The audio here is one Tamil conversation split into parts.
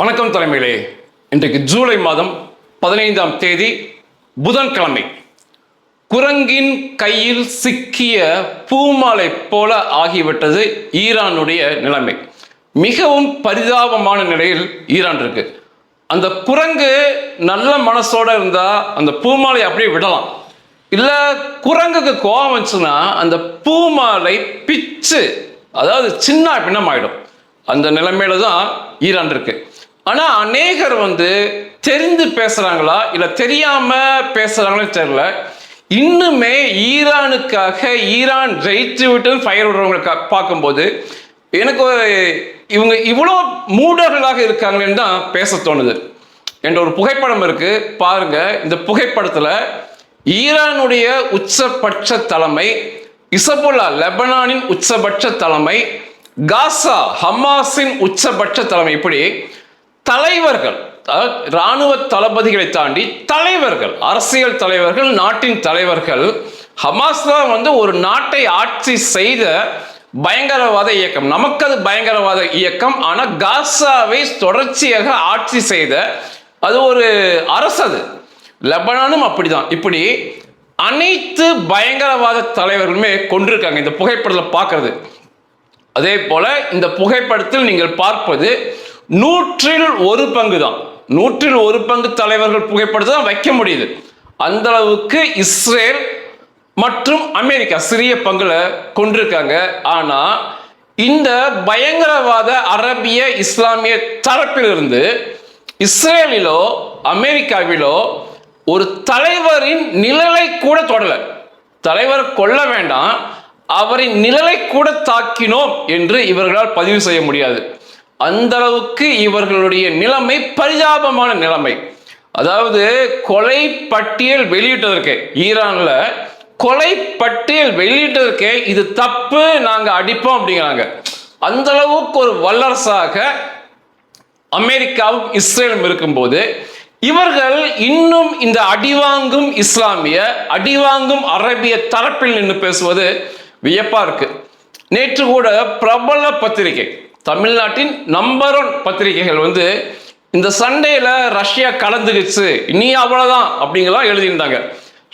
வணக்கம் தலைமையிலே. இன்றைக்கு ஜூலை மாதம் 15ஆம் தேதி புதன்கிழமை. குரங்கின் கையில் சிக்கிய பூமாலை போல ஆகிவிட்டது ஈரானுடைய நிலைமை. மிகவும் பரிதாபமான நிலையில் ஈரான் இருக்கு. அந்த குரங்கு நல்ல மனசோட இருந்தா அந்த பூமாலை அப்படியே விடலாம். இல்ல குரங்குக்கு கோபம் வந்துச்சுன்னா அந்த பூமாலை பிச்சு, அதாவது சின்ன பின்னமாயிடும். அந்த நிலைமையில தான் ஈரான் இருக்கு. ஆனா அநேகர் தெரிந்து பேசுறாங்களா இல்ல தெரியாம பேசுறாங்களோ தெரியல. இன்னுமே ஈரானுக்காக ஈரான் ஜெயிச்சு விட்டு ஃபயர் விடுறவங்க பார்க்கும்போது எனக்கு இவங்க இவ்வளோ மூடர்களாக இருக்காங்களேன்னு தான் பேச தோணுது. என்ற ஒரு புகைப்படம் இருக்கு பாருங்க. இந்த புகைப்படத்துல ஈரானுடைய உச்சபட்ச தலைமை, இசபுல்லா லெபனானின் உச்சபட்ச தலைமை, காசா ஹமாஸின் உச்சபட்ச தலைமை, இப்படி தலைவர்கள், இராணுவ தளபதிகளை தாண்டி தலைவர்கள், அரசியல் தலைவர்கள், நாட்டின் தலைவர்கள். ஹமாஸ் ஒரு நாட்டை ஆட்சி செய்த பயங்கரவாத இயக்கம். நமக்கு அது பயங்கரவாத இயக்கம். ஆனா காசாவை தொடர்ச்சியாக ஆட்சி செய்த அது ஒரு அரசு. அது லெபனானும் அப்படிதான். இப்படி அனைத்து பயங்கரவாத தலைவர்களுமே கொண்டிருக்காங்க இந்த புகைப்படத்தில் பார்க்கறது. அதே போல இந்த புகைப்படத்தில் நீங்கள் பார்ப்பது 100% 1 தான். 100% 1 தலைவர்கள் புகைப்படத்தை தான் வைக்க முடியுது. அந்த அளவுக்கு இஸ்ரேல் மற்றும் அமெரிக்கா சிறிய பங்குல கொண்டிருக்காங்க. ஆனா இந்த பயங்கரவாத அரபிய இஸ்லாமிய தரப்பிலிருந்து இஸ்ரேலிலோ அமெரிக்காவிலோ ஒரு தலைவரின் நிழலை கூட தொடல. தலைவர் கொல்ல வேண்டாம், அவரின் நிழலை கூட தாக்கினோம் என்று இவர்களால் பதிவு செய்ய முடியாது. அந்த அளவுக்கு இவர்களுடைய நிலைமை பரிதாபமான நிலைமை. அதாவது கொலை பட்டியல் வெளியிட்டதற்கு, ஈரான்ல கொலை பட்டியல் வெளியிட்டதற்கே இது தப்பு, நாங்க அடிப்போம் அப்படிங்கிறாங்க. அந்த அளவுக்கு ஒரு வல்லரசாக அமெரிக்காவும் இஸ்ரேலும் இருக்கும்போது இவர்கள் இன்னும் இந்த அடிவாங்கும் இஸ்லாமிய, அடிவாங்கும் அரபிய தரப்பில் நின்று பேசுவது வியப்பா இருக்கு. நேற்று கூட பிரபல பத்திரிகை, தமிழ்நாட்டின் நம்பர் 1 பத்திரிகைகள் இந்த சண்டையில ரஷ்யா கலந்துக்குச்சு, இனி அவ்வளவுதான் அப்படிங்கலாம் எழுதியிருந்தாங்க.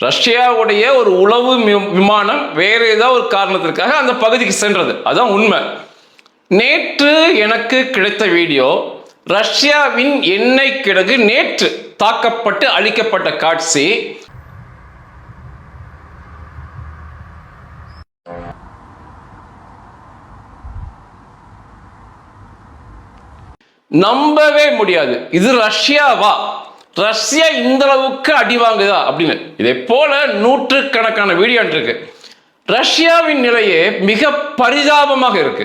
ரஷ்யாவுடைய ஒரு உளவு விமானம் வேற ஏதாவது ஒரு காரணத்திற்காக அந்த பகுதிக்கு சென்றது, அதான் உண்மை. நேற்று எனக்கு கிடைத்த வீடியோ, ரஷ்யாவின் எண்ணெய் கிடங்கு நேற்று தாக்கப்பட்டு அழிக்கப்பட்ட காட்சி. நம்பவே முடியாது. இது ரஷ்யாவா? ரஷ்யா இந்த அளவுக்கு அடி வாங்குதா அப்படின்னு. இதே போல நூற்றுக்கணக்கான வீடியோ இருக்கு. ரஷ்யாவின் நிலையே மிக பரிதாபமாக இருக்கு.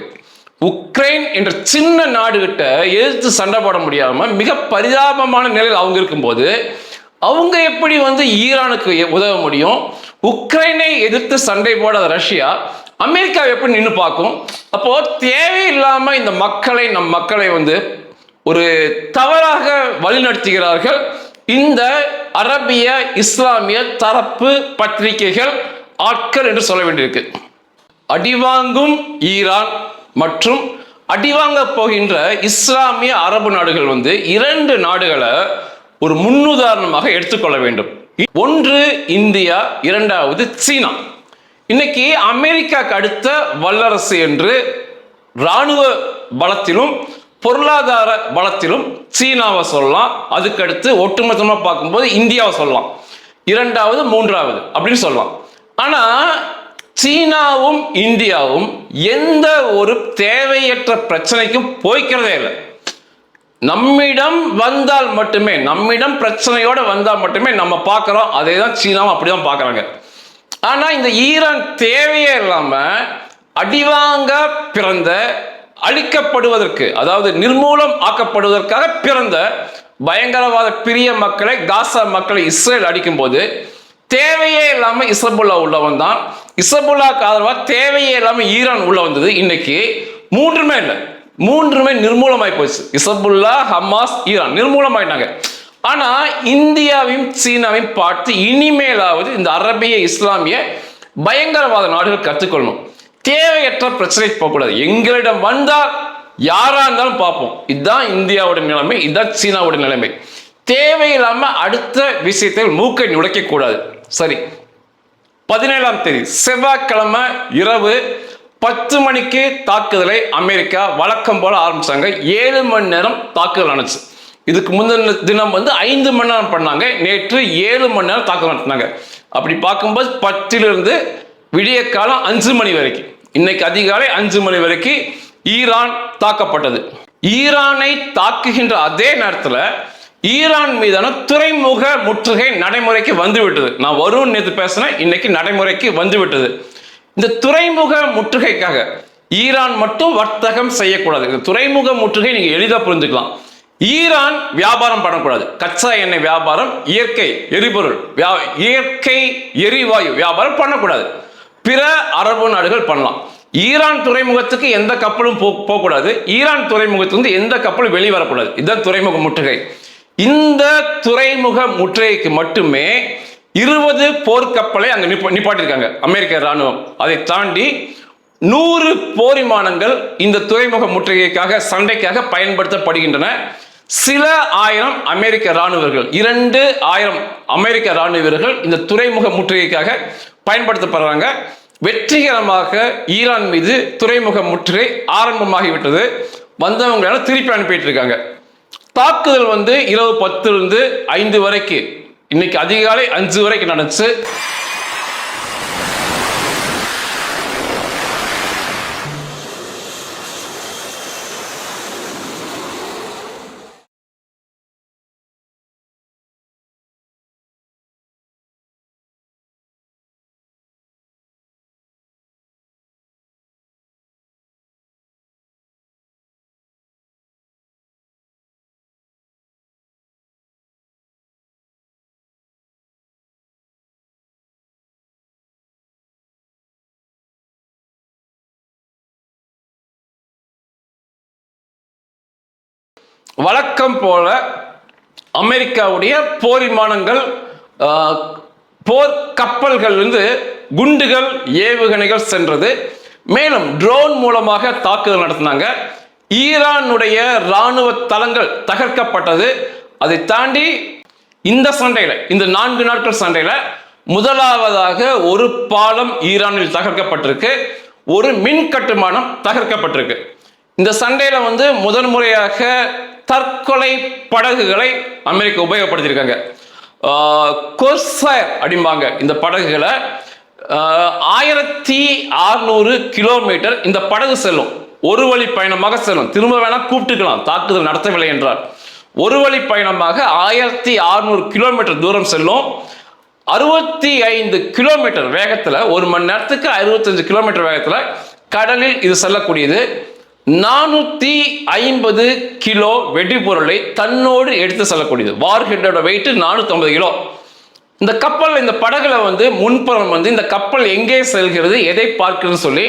உக்ரைன் என்ற சின்ன நாடு கிட்ட எதிர்த்து சண்டை போட முடியாம மிக பரிதாபமான நிலையில் அவங்க இருக்கும்போது அவங்க எப்படி ஈரானுக்கு உதவ முடியும்? உக்ரைனை எதிர்த்து சண்டை போடாத ரஷ்யா அமெரிக்கா எப்படி நின்று பார்க்கும்? அப்போ தேவையில்லாம இந்த மக்களை, நம் மக்களை ஒரு தவறாக வழிநடத்துகிறார்கள் இந்த அரபிய இஸ்லாமிய தரப்பு பத்திரிகைகள், ஆட்கள் என்று சொல்ல வேண்டியிருக்கு. அடிவாங்கும் ஈரான் மற்றும் அடிவாங்க போகின்ற இஸ்லாமிய அரபு நாடுகள் 2 நாடுகளை ஒரு முன்னுதாரணமாக எடுத்துக்கொள்ள வேண்டும். ஒன்று இந்தியா, இரண்டாவது சீனா. இன்னைக்கு அமெரிக்காக்கு அடுத்த வல்லரசு என்று இராணுவ பலத்திலும் பொருளாதார பலத்திலும் சீனாவை சொல்லலாம். அதுக்கடுத்து ஒட்டுமொத்தமாக பார்க்கும்போது இந்தியாவை சொல்லலாம், இரண்டாவது மூன்றாவது அப்படின்னு சொல்லலாம். ஆனா சீனாவும் இந்தியாவும் எந்த ஒரு தேவையற்ற பிரச்சனைக்கும் போய்க்கிறதே இல்லை. நம்மிடம் வந்தால் மட்டுமே, நம்மிடம் பிரச்சனையோட வந்தால் மட்டுமே நம்ம பார்க்கிறோம். அதே தான் சீனாவும் அப்படிதான் பார்க்கறாங்க. ஆனா இந்த ஈரான் தேவையே இல்லாம அடிவாங்க பிறந்த, அழிக்கப்படுவதற்கு, அதாவது நிர்மூலம் ஆக்கப்படுவதற்காக பிறந்த பயங்கரவாத பிரிய மக்களை, காசா மக்களை இஸ்ரேல் அடிக்கும் போது தேவையே இல்லாம இசபுல்லா உள்ள வந்தான். இசபுல்லாக்கு ஆதரவா தேவையே இல்லாம ஈரான் உள்ள வந்தது. இன்னைக்கு மூன்றுமே இல்லை, மூன்றுமே நிர்மூலமாய் போச்சு. இசபுல்லா, ஹமாஸ், ஈரான் நிர்மூலமாயிட்டாங்க. ஆனா இந்தியாவையும் சீனாவையும் பார்த்து இனிமேலாவது இந்த அரபிய இஸ்லாமிய பயங்கரவாத நாடுகள் கற்றுக்கொள்ளணும். தேவையற்ற பிரச்சனைக்கு போகக்கூடாது. எங்களிடம் வந்தால் யாரா இருந்தாலும் பார்ப்போம். இதுதான் இந்தியாவோட நிலைமை, இதுதான் சீனாவோட நிலைமை. தேவையில்லாம அடுத்த விஷயத்தில் மூக்கை நுழைக்க கூடாது. சரி, 17ஆம் தேதி செவ்வாய்க்கிழமை இரவு 10 மணிக்கு தாக்குதலை அமெரிக்கா வழக்கம் போல ஆரம்பிச்சாங்க. 7 மணி நேரம் தாக்குதல் நடந்துச்சு. இதுக்கு முந்தின தினம் 5 மணி நேரம் பண்ணாங்க. நேற்று 7 மணி நேரம் தாக்குதல் நடத்தினாங்க. அப்படி பார்க்கும்போது 10லிருந்து விடிய காலம் 5 மணி வரைக்கும், இன்னைக்கு அதிகாலை 5 மணி வரைக்கும் ஈரான் தாக்கப்பட்டது. ஈரானை தாக்குகின்ற அதே நேரத்தில் ஈரான் மீதான துறைமுக முற்றுகை நடைமுறைக்கு வந்துவிட்டது. நான் வரும் நேற்று பேசினேன், இன்னைக்கு நடைமுறைக்கு வந்துவிட்டது. இந்த துறைமுக முற்றுகைக்காக ஈரான் மட்டும் வர்த்தகம் செய்யக்கூடாது. இந்த துறைமுக முற்றுகை நீங்க எளிதாக புரிஞ்சுக்கலாம். ஈரான் வியாபாரம் பண்ணக்கூடாது. கச்சா எண்ணெய் வியாபாரம், இயற்கை எரிபொருள், இயற்கை எரிவாயு வியாபாரம் பண்ணக்கூடாது. பிற அரபு நாடுகள் பண்ணலாம். ஈரான் துறைமுகத்துக்கு எந்த கப்பலும் போகக்கூடாது. ஈரான் துறைமுகத்துக்கு எந்த கப்பலும் வெளிவரக்கூடாது. இதுதான் துறைமுக முற்றுகை. இந்த துறைமுக முற்றுகைக்கு மட்டுமே 20 போர்க்கப்பலை அங்க நிப்பாட்டிருக்காங்க அமெரிக்க ராணுவம். அதை தாண்டி 100 போர் விமானங்கள் இந்த துறைமுக முற்றுகைக்காக சண்டைக்காக பயன்படுத்தப்படுகின்றன. சில ஆயிரம் அமெரிக்க ராணுவர்கள், 2000 அமெரிக்க ராணுவ வீரர்கள் இந்த துறைமுக முற்றுகைக்காக பயன்படுத்தப்படுறாங்க. வெற்றிகரமாக ஈரான் மீது துறைமுக முற்றுகை ஆரம்பமாகிவிட்டது. வந்தவங்களால திருப்பி அனுப்பிட்டு இருக்காங்க. தாக்குதல் இரவு 10லிருந்து 5 வரைக்கும், இன்னைக்கு அதிகாலை 5 வரைக்கும் நடந்துச்சு. வழக்கம் போல அமெரிக்காவுடைய போர் விமானங்கள், போர் கப்பல்கள் குண்டுகள், ஏவுகணைகள் சென்றது. மேலும் ட்ரோன் மூலமாக தாக்குதல் நடத்தினாங்க. ஈரானுடைய ராணுவ தளங்கள் தகர்க்கப்பட்டது. அதை தாண்டி இந்த சண்டையில, இந்த 4 நாட்கள் சண்டையில முதலாவதாக ஒரு பாலம் ஈரானில் தகர்க்கப்பட்டிருக்கு. ஒரு மின் கட்டுமானம் தகர்க்கப்பட்டிருக்கு. இந்த சண்டையில முதன்முறையாக தற்கொலை படகுகளை அமெரிக்கா உபயோகப்படுத்தியிருக்காங்க. கோர்சைர் அப்படிம்பாங்க இந்த படகுகளை. 1600 கிலோமீட்டர் இந்த படகு செல்லும். ஒரு வழி பயணமாக செல்லும். திரும்ப வேணா கூப்பிட்டுக்கலாம், தாக்குதல் நடத்தவில்லை என்றால். ஒரு வழி பயணமாக 1600 கிலோமீட்டர் தூரம் செல்லும். 65 கிலோமீட்டர் வேகத்தில், ஒரு மணி நேரத்துக்கு 65 கிலோமீட்டர் வேகத்தில் கடலில் இது செல்லக்கூடியது. 450 கிலோ வெடிபொருளை தன்னோடு எடுத்து செல்லக்கூடியது. வார்ஹெட்டோட வெயிட் 450 கிலோ. இந்த கப்பல், இந்த படகுல முன்புறம் இந்த கப்பல் எங்கே செல்கிறது, எதை பார்க்கிறது சொல்லி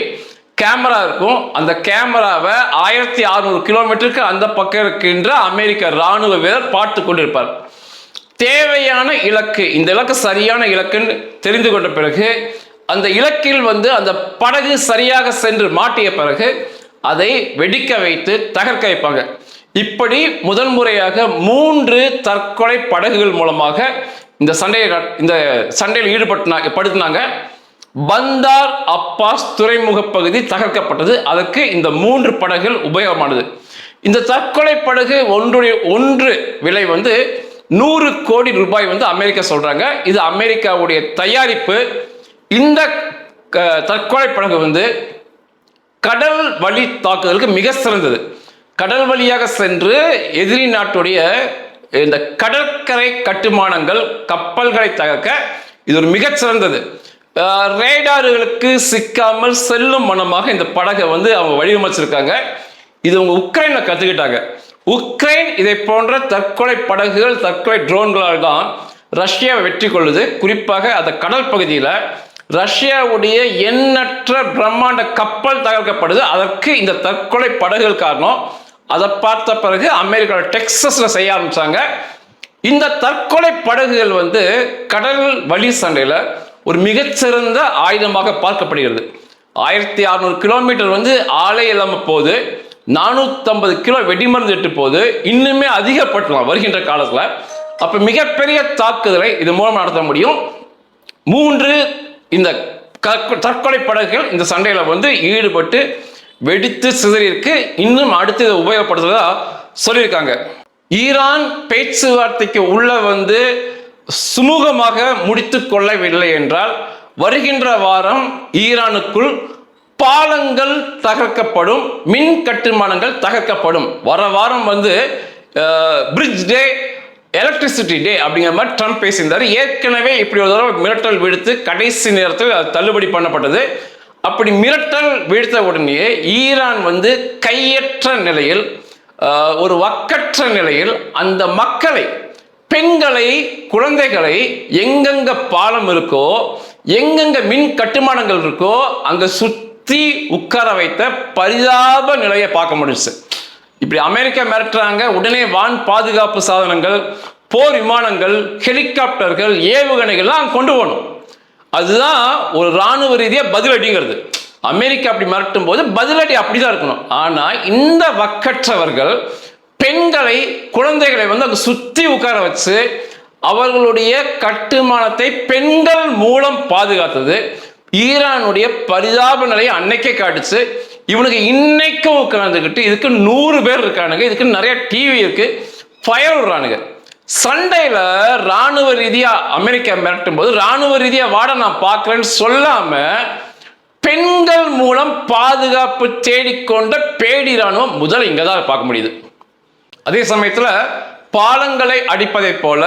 கேமரா இருக்கும். அந்த கேமராவை 1600 கிலோமீட்டருக்கு அந்த பக்கம் இருக்கின்ற அமெரிக்க ராணுவ வீரர் பார்த்து கொண்டிருப்பார். தேவையான இலக்கு, இந்த இலக்கு சரியான இலக்குன்னு தெரிந்து கொண்ட பிறகு அந்த இலக்கில் அந்த படகு சரியாக சென்று மாட்டிய பிறகு அதை வெடிக்க வைத்து தகர்க்க வைப்பாங்க. இப்படி முதல் முறையாக 3 தற்கொலை படகுகள் மூலமாக இந்த சண்டையில் ஈடுபடுத்தினாங்க. பந்தார் அப்பாஸ் துறைமுக பகுதி தகர்க்கப்பட்டது. அதற்கு இந்த 3 படகுகள் உபயோகமானது. இந்த தற்கொலை படகு ஒன்று விலை 100 கோடி ரூபாய் அமெரிக்கா சொல்றாங்க. இது அமெரிக்காவுடைய தயாரிப்பு. இந்த தற்கொலை படகு கடல் வழி தாக்குதலுக்கு மிக சிறந்தது. கடல் வழியாக சென்று எதிரி நாட்டுடைய இந்த கடற்கரை கட்டுமானங்கள், கப்பல்களை தகர்க்க இது ஒரு மிகச் சிறந்தது. ரேடார்களுக்கு சிக்காமல் செல்லும் மனமாக இந்த படகை அவங்க வடிவமைச்சிருக்காங்க. இது உக்ரைன்ல கத்துக்கிட்டாங்க. உக்ரைன் இதை போன்ற தற்கொலை படகுகள், தற்கொலை ட்ரோன்களால் தான் ரஷ்யா வெற்றி கொள்ளுது. குறிப்பாக அந்த கடல் பகுதியில் ரஷ்யாவுடைய எண்ணற்ற பிரம்மாண்ட கப்பல் தகர்க்கப்படுது. அதற்கு இந்த தற்கொலை படகுகள் காரணம். அதை பார்த்த பிறகு அமெரிக்கா டெக்சஸ்ல செய்ய ஆரம்பிச்சாங்க. இந்த தற்கொலை படகுகள் கடல் வழி சண்டையில ஒரு மிகச்சிறந்த ஆயுதமாக பார்க்கப்படுகிறது. 1600 கிலோமீட்டர் ஆளே இல்லாம போகுது. 450 கிலோ வெடிமருந்து எட்டு போது இன்னுமே அதிகப்படலாம் வருகின்ற காலத்தில். அப்ப மிகப்பெரிய தாக்குதலை இது மூலம் நடத்த முடியும். 3 இந்த தற்கொலை படகுகள் இந்த சண்டையில வந்து ஈடுபட்டு வெடித்து சிதறியிருக்கு. இன்னும் அடுத்து இதை உபயோகப்படுத்துறதா சொல்லியிருக்காங்க. ஈரான் பேச்சுவார்த்தைக்கு உள்ள வந்து சுமூகமாக முடித்து கொள்ளவில்லை என்றால் வருகின்ற வாரம் ஈரானுக்குள் பாலங்கள் தகர்க்கப்படும், மின் கட்டுமானங்கள் தகர்க்கப்படும். வர வாரம் வந்து பிரிட்ஜ் டே, எலக்ட்ரிசிட்டி டே அப்படிங்கிற மாதிரி ட்ரம்ப் பேசியிருந்தார். ஏற்கனவே இப்படி ஒரு தடவை மிரட்டல் விடுத்து கடைசி நேரத்தில் அது தள்ளுபடி பண்ணப்பட்டது. அப்படி மிரட்டல் விடுத்த உடனே ஈரான் வந்து கையற்ற நிலையில், ஒரு வக்கற்ற நிலையில் அந்த மக்களை, பெண்களை, குழந்தைகளை எங்கெங்க பாலம் இருக்கோ, எங்கெங்க மின் கட்டுமானங்கள் இருக்கோ அங்க சுத்தி உட்கார வைத்த பரிதாப நிலையை பார்க்க முடிஞ்சுச்சு. இப்படி அமெரிக்கா மிரட்டுறாங்க, உடனே வான் பாதுகாப்பு சாதனங்கள், போர் விமானங்கள், ஹெலிகாப்டர்கள், ஏவுகணைகள்லாம் கொண்டு போகணும். அதுதான் ஒரு ராணுவ ரீதியா பதிலடிங்கிறது. அமெரிக்கா அப்படி மிரட்டும் போது பதிலடி அப்படிதான் இருக்கணும். ஆனா இந்த வக்கற்றவர்கள் பெண்களை, குழந்தைகளை வந்து அங்க சுத்தி உட்கார வச்சு அவர்களுடைய கட்டுமானத்தை பெண்கள் மூலம் பாதுகாத்தது ஈரானுடைய பரிதாப நிலையை அன்னைக்கே காட்டுச்சு. இவனுக்கு இன்னைக்கும் உட்கார்ந்துக்கிட்டு இதுக்கு 100 பேர் இருக்கானுங்க, இதுக்கு நிறைய டிவி இருக்கு, ஃபயர் விடுறானுங்க. சண்டையில ராணுவ ரீதியா அமெரிக்கா மிரட்டும் போது ராணுவ ரீதியா வாட நான் பார்க்கிறேன்னு சொல்லாம பெண்கள் மூலம் பாதுகாப்பு தேடிக்கொண்ட பேடி ராணுவம் முதல் இங்கதான் பார்க்க முடியுது. அதே சமயத்துல பாலங்களை அடிப்பதை போல,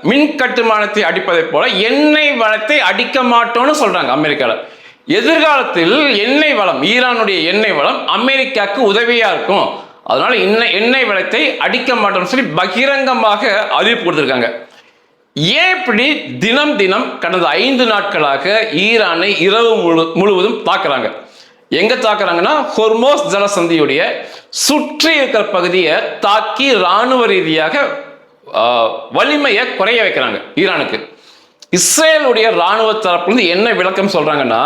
மின் கட்டுமானத்தை அடிப்பதை போல எண்ணெய் வளத்தை அடிக்க மாட்டோம்னு சொல்றாங்க அமெரிக்கால. எதிர்காலத்தில் எண்ணெய் வளம், ஈரானுடைய எண்ணெய் வளம் அமெரிக்காவுக்கு உதவியா இருக்கும், அதனால எண்ணெய் வளத்தை அடிக்க மாட்டோம்னு சொல்லி பகிரங்கமாக அறிவிப்பு கொடுத்திருக்காங்க. ஏன் இப்படி தினம் தினம் கடந்த 5 நாட்களாக ஈரானை இரவு முழுவதும் தாக்குறாங்க? எங்க தாக்குறாங்கன்னா ஹொர்மோஸ் ஜலசந்தியுடைய சுற்றி இருக்கிற பகுதியை தாக்கி ராணுவ ரீதியாக வலிமையை குறைய வைக்கிறாங்க ஈரானுக்கு. இஸ்ரேலுடைய ராணுவ தரப்பிலிருந்து என்ன விளக்கம் சொல்றாங்கன்னா,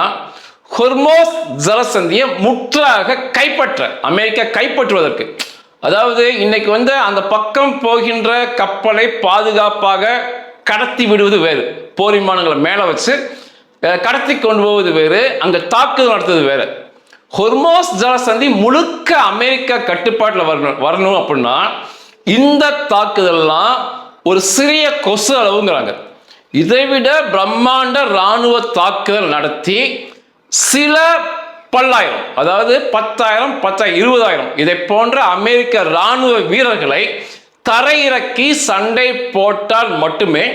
ஹொர்மோஸ் ஜலசந்தியை முற்றாக கைப்பற்ற, அமெரிக்கா கைப்பற்றுவதற்கு, அதாவது இன்னைக்கு வந்து அந்த பக்கம் போகின்ற கப்பலை பாதுகாப்பாக கடத்தி விடுவது வேறு, போர் விமானங்களை மேல வச்சு கடத்தி கொண்டு போவது வேறு, அங்க தாக்குதல் நடத்துவது வேறு. ஹொர்மோஸ் ஜலசந்தி முழுக்க அமெரிக்கா கட்டுப்பாட்டில் வரணும் அப்படின்னா இந்த தாக்குதல்லாம் ஒரு சிறிய கொசு அளவுங்கிறாங்க. இதைவிட பிரம்மாண்ட ராணுவ தாக்குதல் நடத்தி சில பல்லாயிரம், அதாவது 10,000, 20,000 இதை போன்ற அமெரிக்க ராணுவ வீரர்களை தரையிறக்கி சண்டை போட்டால் மட்டுமே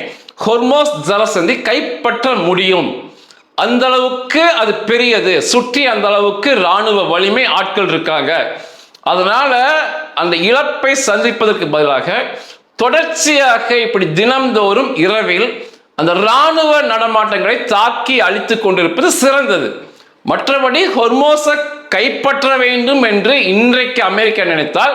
ஹொர்மோஸ் ஜலசந்தி கைப்பற்ற முடியும். அந்த அளவுக்கு அது பெரியது, சுற்றி அந்த அளவுக்கு ராணுவ வலிமை ஆட்கள் இருக்காங்க. அதனால அந்த இழப்பை சந்திப்பதற்கு பதிலாக தொடர்ச்சியாக இப்படி தினம்தோறும் இரவில் அந்த ராணுவ நடமாட்டங்களை தாக்கி அழித்துக் கொண்டிருப்பது சிறந்தது. மற்றபடி ஹொர்மோஸை கைப்பற்ற வேண்டும் என்று இன்றைக்கு அமெரிக்கா நினைத்தால்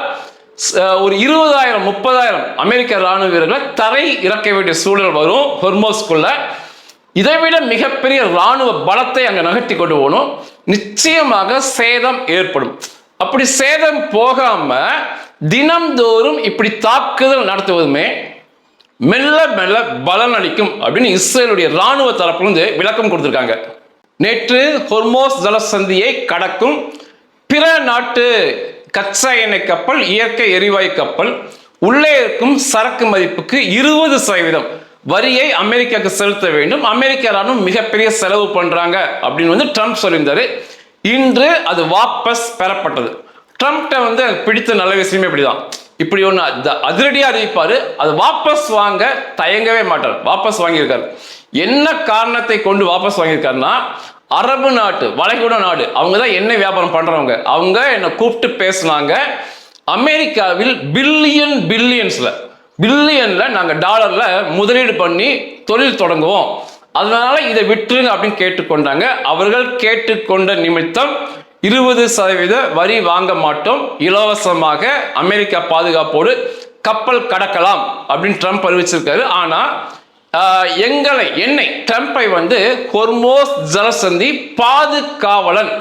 ஒரு 20,000, 30,000 அமெரிக்க ராணுவ வீரர்களை தரை இறக்க வேண்டிய சூழல் வரும் ஹொர்மோஸ்குள்ள. இதைவிட மிகப்பெரிய ராணுவ பலத்தை அங்க நகர்த்தி கொண்டு போகணும், நிச்சயமாக சேதம் ஏற்படும். அப்படி சேதம் போகாம தினம்தோறும் இப்படி தாக்குதல் நடத்துவதுமே மெல்ல மெல்ல பலன் அளிக்கும் அப்படின்னு இஸ்ரேலுடைய ராணுவ தரப்பிலிருந்து விளக்கம் கொடுத்திருக்காங்க. நேற்று ஹொர்மோஸ் ஜலசந்தியை கடக்கும் பிற நாட்டு கச்சா எண்ணெய் கப்பல், இயற்கை எரிவாயு கப்பல் உள்ளே இருக்கும் சரக்கு மதிப்புக்கு 20% வரியை அமெரிக்காவுக்கு செலுத்த வேண்டும். அமெரிக்க ராணுவம் மிகப்பெரிய செலவு பண்றாங்க அப்படின்னு வந்து ட்ரம்ப் சொல்லியிருந்தாரு. இன்று அது வாபஸ் பெறப்பட்டது. ட்ரம்ப்ட வந்து பிடித்த நல்ல விஷயமே இப்படிதான், இப்படி ஒன்று அதிரடியா அறிவிப்பாரு, அது வாபஸ் வாங்க தயங்கவே மாட்டார். வாபஸ் வாங்கியிருக்காரு. என்ன காரணத்தை கொண்டு வாபஸ் வாங்கியிருக்காருன்னா, அரபு நாட்டு, வளைகுடா நாடு, அவங்க தான் எண்ணெய் வியாபாரம் பண்றவங்க, அவங்க என்னை கூப்பிட்டு பேசினாங்க. அமெரிக்காவில் பில்லியன்ல நாங்க டாலர்ல முதலீடு பண்ணி தொழில் தொடங்குவோம், அதனால இதை விட்டுருங்க அப்படின்னு கேட்டுக்கொண்டாங்க. அவர்கள் கேட்டுக்கொண்ட நிமித்தம் 20% வரி வாங்க மாட்டோம், இலவசமாக அமெரிக்கா பாதுகாப்போடு கப்பல் கடக்கலாம் அப்படின்னு ட்ரம்ப் அறிவிச்சிருக்காரு. ஆனா ட்ரம்பை வந்து ஹொர்மோஸ் ஜலசந்தி பாதுகாவலன்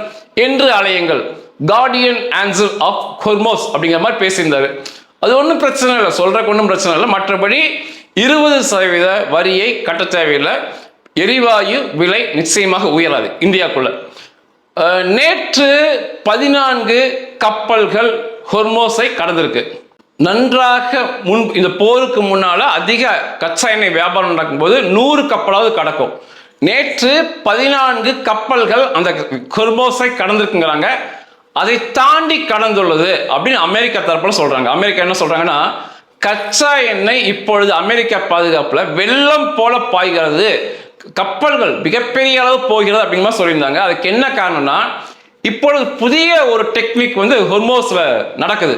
என்று அழையுங்கள், கார்டியன் ஆன்சர் ஆஃப் ஹொர்மோஸ் அப்படிங்கிற மாதிரி பேசியிருந்தாரு. அது ஒன்றும் பிரச்சனை இல்லை, சொல்றதுக்கு ஒன்றும் பிரச்சனை இல்லை. மற்றபடி 20% வரியை கட்ட தேவையில்லை. எரிவாயு விலை நிச்சயமாக உயராது இந்தியாவுக்குள்ள. நேற்று 14 கப்பல்கள் ஹொர்மோஸை கடந்திருக்கு. நன்றாக இந்த போருக்கு முன்னால அதிக கச்சா எண்ணெய் வியாபாரம் நடக்கும்போது 100 கப்பலாவது கடக்கும். நேற்று 14 கப்பல்கள் அந்த ஹொர்மோஸை கடந்திருக்குங்கிறாங்க. அதை தாண்டி கடந்துள்ளது அப்படின்னு அமெரிக்கா தரப்புல சொல்றாங்க. அமெரிக்கா என்ன சொல்றாங்கன்னா, கச்சா எண்ணெய் இப்பொழுது அமெரிக்கா பாதுகாப்புல வெள்ளம் போல பாய்கிறது, கப்பல்கள் மிகப்பெரிய அளவு போகிறது அப்படிங்கிற சொல்லியிருந்தாங்க. அதுக்கு என்ன காரணம்னா, இப்பொழுது புதிய ஒரு டெக்னிக் வந்து ஹொர்மோஸ்ல நடக்குது.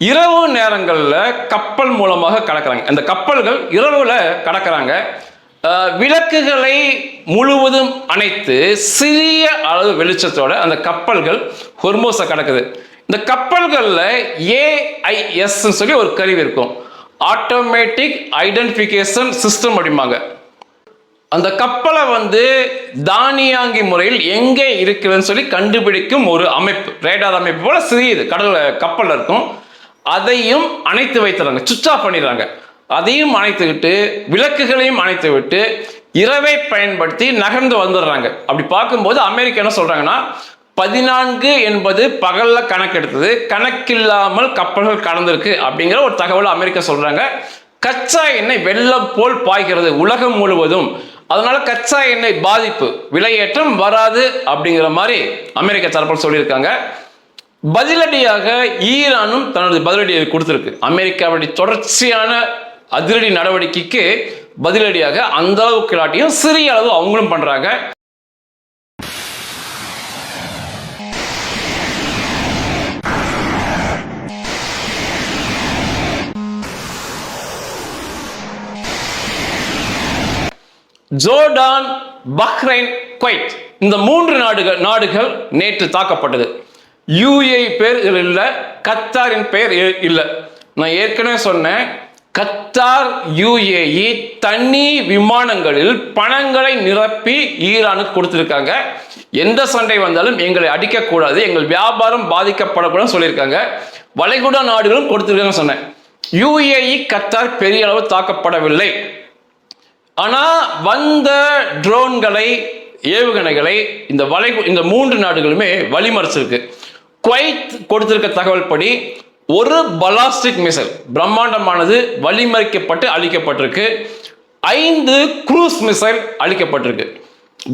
இரவு நேரங்களில் கப்பல் மூலமாக கடக்கிறாங்க. அந்த கப்பல்கள் இரவுல கடக்கிறாங்க. விளக்குகளை முழுவதும் அணைத்து சிறிய அளவு வெளிச்சத்தோட அந்த கப்பல்கள் ஹொர்மோஸை கடக்குது. இந்த கப்பல்களில் AIS சொல்லி ஒரு கருவி இருக்கும், ஆட்டோமேட்டிக் ஐடென்டிஃபிகேஷன் சிஸ்டம் அப்படிம்பாங்க. அந்த கப்பலை வந்து தானியாங்கி முறையில் எங்கே இருக்குதுன்னு சொல்லி கண்டுபிடிக்கும் ஒரு அமைப்பு, ரேடார் அமைப்பு போல சிறியது கடல் கப்பல் இருக்கும். அதையும் அணைத்து வைத்துறாங்க, சுவிட்ச் ஆஃப் பண்ணிடுறாங்க. அதையும் அணைத்துக்கிட்டு விளக்குகளையும் அணைத்து விட்டு இரவை பயன்படுத்தி நகர்ந்து வந்துடுறாங்க. அப்படி பார்க்கும்போது அமெரிக்கா என்ன சொல்றாங்கன்னா, 14 என்பது பகல்ல கணக்கெடுத்தது, கணக்கில்லாமல் கப்பல்கள் கடந்திருக்கு அப்படிங்கிற ஒரு தகவல் அமெரிக்கா சொல்றாங்க. கச்சா எண்ணெய் வெள்ளம் போல் பாய்கிறது உலகம் முழுவதும், அதனால கச்சா எண்ணெய் பாதிப்பு, விலையேற்றம் வராது அப்படிங்கிற மாதிரி அமெரிக்கா தரப்பில் சொல்லியிருக்காங்க. பதிலடியாக ஈரானும் தனது பதிலடியை கொடுத்திருக்கு. அமெரிக்காவுடைய தொடர்ச்சியான அதிரடி நடவடிக்கைக்கு பதிலடியாக அந்த அளவுக்கு இல்லாட்டியும் சிறிய அளவு அவங்களும் பண்றாங்க. ஜோர்டான், பஹ்ரைன், குவைத் இந்த 3 நாடுகள் நேற்று தாக்கப்பட்டது. UAE பேர் இல்லை, கத்தாரின் பெயர் இல்லை. நான் ஏற்கனவே சொன்னேன், கத்தார் UAE தனி விமானங்களில் பணங்களை நிரப்பி ஈரானுக்கு கொடுத்திருக்காங்க. எந்த சண்டை வந்தாலும் எங்களை அடிக்கக்கூடாது, எங்கள் வியாபாரம் பாதிக்கப்படக்கூடாதுன்னு சொல்லியிருக்காங்க. வளைகுடா நாடுகளும் கொடுத்திருக்காங்க சொன்னேன். UAE கத்தார் பெரிய அளவு தாக்கப்படவில்லை. ஆனா வந்த ட்ரோன்களை, ஏவுகணைகளை இந்த 3 நாடுகளுமே வழிமறிச்சிருக்கு. குவைத் கொடுத்திருக்க தகவல் படி ஒரு பலாஸ்டிக் மிசைல் பிரம்மாண்டமானது வழிமறிக்கப்பட்டு அழிக்கப்பட்டிருக்கு. 5 குரூஸ் மிசைல் அழிக்கப்பட்டிருக்கு.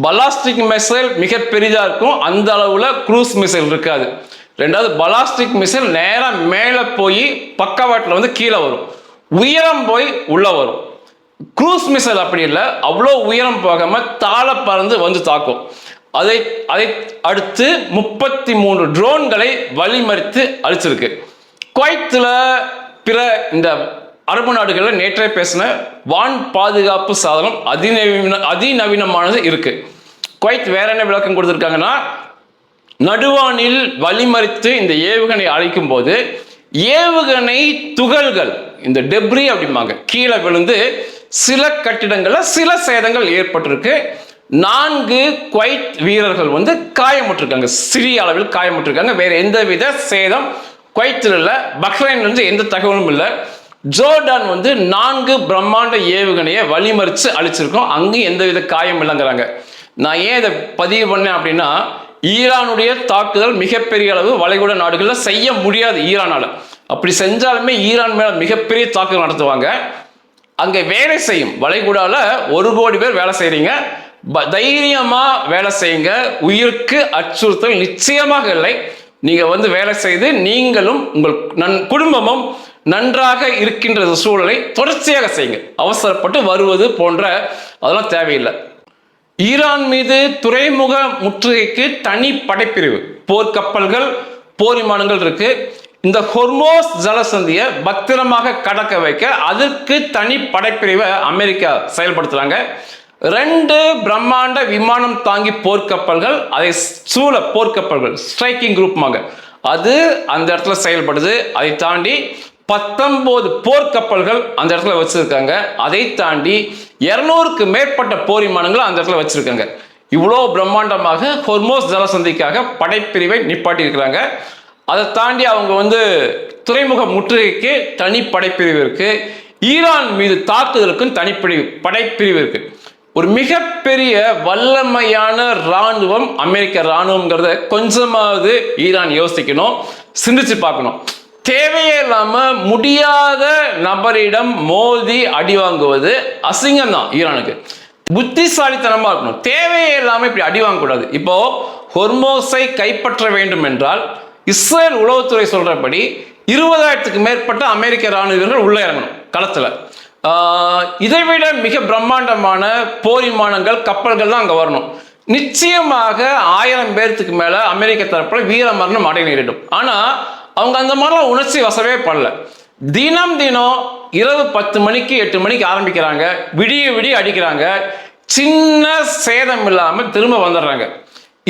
பலாஸ்டிக் மிசைல் மிக பெரிதா இருக்கும், அந்த அளவுல குரூஸ் மிசைல் இருக்காது. ரெண்டாவது, பலாஸ்டிக் மிசைல் நேரா மேல போய் பக்கவாட்டில் வந்து கீழே வரும், உயரம் போய் உள்ள வரும். குரூஸ் மிசைல் அப்படி இல்லை, அவ்வளோ உயரம் போகாம தாழ பறந்து வந்து தாக்கும். அதை அடுத்து 33 ட்ரோன்களை வழிமறித்து அழிச்சிருக்கு. குவைத்தில் பிற இந்த அரபு நாடுகளில் நேற்றே பேசின வான் பாதுகாப்பு சாதனம் அதிநவீனமானது இருக்கு. குவைத் வேற என்ன விளக்கம் கொடுத்திருக்காங்கன்னா, நடுவானில் வழிமறித்து இந்த ஏவுகணை அழைக்கும் போது ஏவுகணை துகள்கள், இந்த டெப்ரி அப்படிம்பாங்க, கீழே விழுந்து சில கட்டிடங்கள்ல சில சேதங்கள் ஏற்பட்டிருக்கு. 4 குவைத் வீரர்கள் வந்து காயமுற்றிருக்காங்க, சிறிய அளவில் காயமுற்றிருக்காங்க. வேற எந்தவித சேதம் குவைத்தில் இல்லை. பஹ்ரைன்ல இருந்து எந்த தகவலும் இல்லை. ஜோர்டான் வந்து 4 பிரம்மாண்ட ஏவுகணையை வழிமறிச்சு அழிச்சிருக்கோம், அங்கேயும் எந்தவித காயம் இல்லைங்கிறாங்க. நான் ஏன் இதை பதிவு பண்ணேன் அப்படின்னா, ஈரானுடைய தாக்குதல் மிகப்பெரிய அளவு வளைகுடா நாடுகளில் செய்ய முடியாது ஈரானால. அப்படி செஞ்சாலுமே ஈரான் மேல மிகப்பெரிய தாக்குதல் நடத்துவாங்க. அங்கே வேலை செய்யும் வளைகுடால 1 கோடி பேர் வேலை செய்றீங்க, தைரியமா வேலை செய்யுங்க, உயிருக்கு அச்சுறுத்தல் நிச்சயமாக இல்லை. நீங்க வந்து வேலை செய்து நீங்களும் உங்கள் குடும்பமும் நன்றாக இருக்கின்ற சூழலை தொடர்ச்சியாக செய்யுங்க. அவசரப்பட்டு வருவது போன்ற அதெல்லாம் தேவையில்லை. ஈரான் மீது துறைமுக முற்றுகைக்கு தனி படைப்பிரிவு, போர்க்கப்பல்கள், போர் விமானங்கள் இருக்கு. இந்த ஹொர்மோஸ் ஜலசந்தியை பத்திரமாக கடக்க வைக்க அதற்கு தனி படைப்பிரிவை அமெரிக்கா செயல்படுத்துறாங்க. 2 பிரம்மாண்ட விமானம் தாங்கி போர்க்கப்பல்கள், அதை சூழ போர்க்கப்பல்கள், ஸ்ட்ரைக்கிங் குரூப்மாங்க, அது அந்த இடத்துல செயல்படுது. அதை தாண்டி 19 போர்க்கப்பல்கள் அந்த இடத்துல வச்சிருக்காங்க. அதை தாண்டி 200க்கு மேற்பட்ட போர் விமானங்கள் அந்த இடத்துல வச்சிருக்காங்க. இவ்வளோ பிரம்மாண்டமாக ஹொர்மோஸ் ஜலசந்திக்காக படைப்பிரிவை நிப்பாட்டி இருக்கிறாங்க. அதை தாண்டி அவங்க வந்து துறைமுக முற்றுகைக்கு தனி படைப்பிரிவு இருக்கு. ஈரான் மீது தாக்குதலுக்கும் படைப்பிரிவு இருக்கு. ஒரு மிகப்பெரிய வல்லமையான இராணுவம் அமெரிக்க இராணுவம்ங்கிறத கொஞ்சமாவது ஈரான் யோசிக்கணும், சிந்திச்சு பார்க்கணும். தேவையே இல்லாம முடியாத நபரிடம் மோதி அடி வாங்குவது அசிங்கம் தான் ஈரானுக்கு. புத்திசாலித்தனமா இருக்கணும். தேவையே இல்லாம இப்படி அடி வாங்கக்கூடாது. இப்போ ஹொர்மோஸை கைப்பற்ற வேண்டும் என்றால் இஸ்ரேல் உளவுத்துறை சொல்றபடி 20,000க்கு மேற்பட்ட அமெரிக்க ராணுவ வீரர்கள் உள்ள இறங்கணும் களத்துல. இதைவிட மிக பிரம்மாண்டமான போர் விமானங்கள், கப்பல்கள் தான் அங்க வரணும். நிச்சயமாக 1000 பேர்த்துக்கு மேல அமெரிக்க தரப்புல வீர மரணம் அடைய நேரிடும். ஆனா அவங்க அந்த மாதிரிலாம் உணர்ச்சி வசவே பண்ணல. தினம் இரவு 10 மணிக்கு 8 மணிக்கு ஆரம்பிக்கிறாங்க, விடிய அடிக்கிறாங்க, சின்ன சேதம் இல்லாம திரும்ப வந்துடுறாங்க.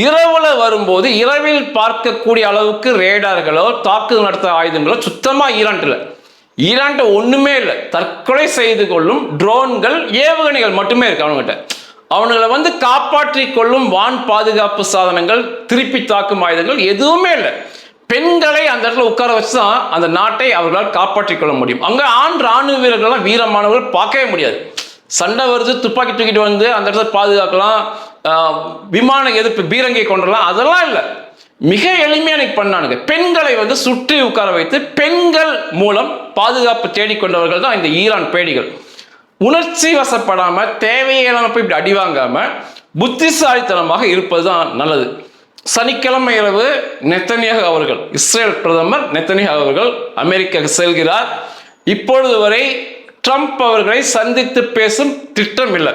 இரவுல வரும்போது இரவில் பார்க்கக்கூடிய அளவுக்கு ரேடார்களோ தாக்குதல் நடத்த ஆயுதங்களோ சுத்தமா ஈரான்ட்ட ஒண்ணுமே இல்லை. தற்கொலை செய்து கொள்ளும் ட்ரோன்கள், ஏவுகணைகள் மட்டுமே இருக்கு அவங்ககிட்ட. அவங்களை வந்து காப்பாற்றிக் கொள்ளும் வான் பாதுகாப்பு சாதனங்கள், திருப்பி தாக்கும் ஆயுதங்கள் எதுவுமே இல்லை. பெண்களை அந்த இடத்துல உட்கார வச்சுதான் அந்த நாட்டை அவர்களால் காப்பாற்றிக் கொள்ள முடியும். அங்க ஆண் ராணுவ வீரர்கள்லாம் வீரமானவர்கள் பார்க்கவே முடியாது. சண்டை வருது, துப்பாக்கி தூக்கிட்டு வந்து அந்த இடத்துல பாதுகாக்கலாம், விமான எதிர்ப்பு பீரங்கை கொண்டலாம், அதெல்லாம் இல்லை. மிக எளிமையாக பண்ணானுங்க. பெண்களை வந்து சுற்றி உட்கார வைத்து பெண்கள் மூலம் பாதுகாப்பு தேடிக்கொண்டவர்கள் தான் இந்த ஈரான் பேடிகள். உணர்ச்சி வசப்படாம தேவையில்லாம போய் இப்படி அடிவாங்காம புத்திசாலித்தனமாக இருப்பது தான் நல்லது. சனிக்கிழமை இரவு நெத்தனியாக அவர்கள், இஸ்ரேல் பிரதமர் நெத்தனியாக அவர்கள் அமெரிக்கா செல்கிறார். இப்பொழுது வரை ட்ரம்ப் அவர்களை சந்தித்து பேசும் திட்டம் இல்லை.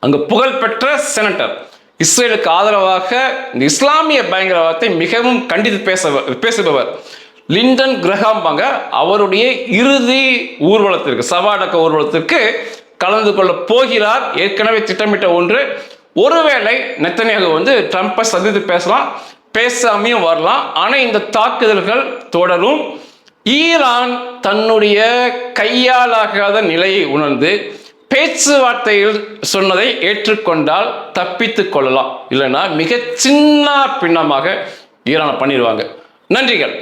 அங்கு புகழ்பெற்ற செனட்டர், இஸ்ரேலுக்கு ஆதரவாக இந்த இஸ்லாமிய பயங்கரவாதத்தை மிகவும் கண்டித்து பேசுபவர் லிண்டன் கிரஹாம் பாங்க அவருடைய இறுதி ஊர்வலத்திற்கு, சவாடக்க ஊர்வலத்திற்கு கலந்து கொள்ள போகிறார். ஏற்கனவே திட்டமிட்ட ஒன்று. ஒருவேளை நெத்தனியாக வந்து ட்ரம்பை சந்தித்து பேசலாம், பேசாமையும் வரலாம். ஆனால் இந்த தாக்குதல்கள் தொடரும். ஈரான் தன்னுடைய கையாலாகாத நிலையை உணர்ந்து பேச்சுவார்த்தையில் சொன்னதை ஏற்றுக்கொண்டால் தப்பித்துக் கொள்ளலாம். இல்லைன்னா மிக சின்ன பின்னமாக ஈரானை பண்ணிடுவாங்க. நன்றிகள்.